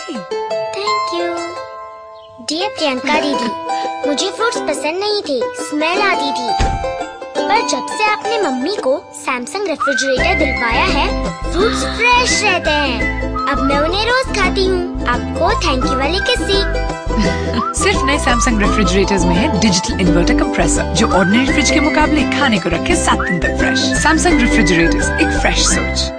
Thank you. Dear Priyanka दीदी, मुझे fruits पसंद नहीं थे, स्मेल आती थी। पर जब से आपने मम्मी को सैमसंग रेफ्रिजरेटर दिलवाया है, फ्रूट्स फ्रेश रहते हैं। अब मैं उन्हें रोज खाती हूँ। आपको थैंक यू वाली किस्सी। सिर्फ नए सैमसंग रेफ्रिजरेटर्स में है डिजिटल इन्वर्टर कंप्रेसर, जो ऑर्डिनरी फ्रिज के मुकाबले खाने को रखे 7 दिन तक फ्रेश। सैमसंग रेफ्रिजरेटर्स, एक फ्रेश सोच।